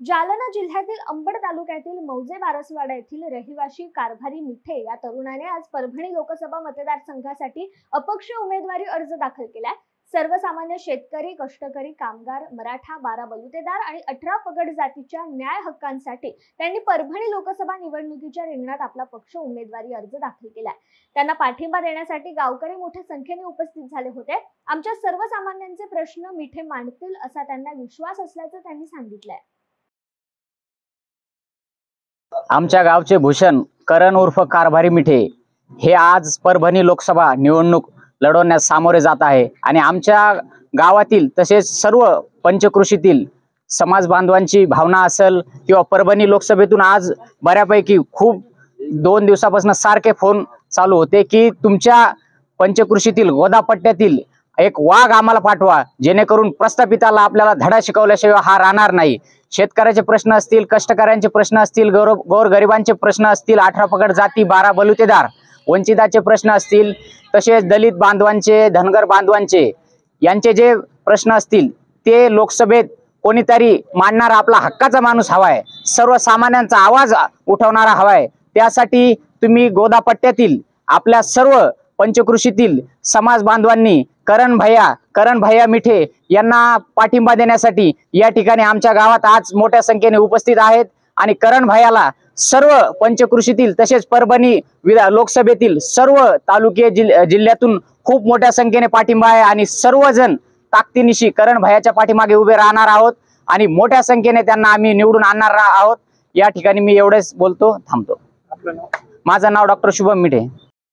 जालना जिल्ह्यातील अंबड तालुक्यातील मौजे बारसवाडा येथील रहिवासी कारभारी मिठे या तरुणाने आज परभणी लोकसभा मतदारसंघासाठी अपक्ष उमेदवारी अर्ज दाखल केलाय। सर्वसामान्य शेतकरी, कष्टकरी, कामगार, मराठा, 12 बलुतेदार आणि 18 पगड जातीच्या न्याय हक्कांसाठी त्यांनी परभणी लोकसभा निवडणुकीच्या रिंगणात आपला पक्ष उमेदवारी अर्ज दाखल केलाय। त्यांना पाठिंबा देण्यासाठी गावकरी मोठ्या संख्येने उपस्थित झाले होते। आमच्या सर्वसामान्यांचे प्रश्न मिठे मांडतील असा त्यांना विश्वास असल्याचं त्यांनी सांगितलंय। आमच्या गावचे भूषण करण उर्फ कारभारी मिठे हे आज परभणी लोकसभा निवडणूक लढवण्यास सामोरे जात आहे आणि आमच्या गावातील तसेच सर्व पंचकृषीतील समाज बांधवांची भावना असेल किंवा परभणी लोकसभेतून आज बऱ्यापैकी खूप 2 दिवसापासून सारखे फोन चालू होते की तुमच्या पंचकृषीतील गोदापट्ट्यातील एक वाघ आम्हाला पाठवा, जेणेकरून प्रस्थापिताला आपल्याला धडा शिकवल्याशिवाय हा राहणार नाही। शेतकऱ्याचे प्रश्न असतील, कष्टकऱ्यांचे प्रश्न असतील, गोरगरिबांचे प्रश्न असतील, 18 पगड जाती, 12 बलुतेदार, वंचिताचे प्रश्न असतील, तसेच दलित बांधवांचे, धनगर बांधवांचे यांचे जे प्रश्न असतील ते लोकसभेत कोणीतरी मांडणारा आपला हक्काचा माणूस हवाय, सर्वसामान्यांचा आवाज उठवणारा हवाय। त्यासाठी तुम्ही गोदापट्ट्यातील आपल्या सर्व पंचकृषीतील समाज बांधवांनी करण भैया मिठे यांना पाठिंबा देण्यासाठी या ठिकाणी आमच्या गावात आज मोठ्या संख्येने उपस्थित आहेत आणि करण भैयाला सर्व पंचकृषीतील तसेच परभणी लोकसभेतील सर्व तालुके जिल्ह्यातून खूप मोठ्या संख्येने पाठिंबा आहे आणि सर्वजण ताकदीनिशी करण भैयाच्या पाठीमागे उभे राहणार आहोत आणि मोठ्या संख्येने त्यांना आम्ही निवडून आणणार आहोत। या ठिकाणी मी एवढेच बोलतो, थांबतो। माझं नाव डॉक्टर शुभम मिठे।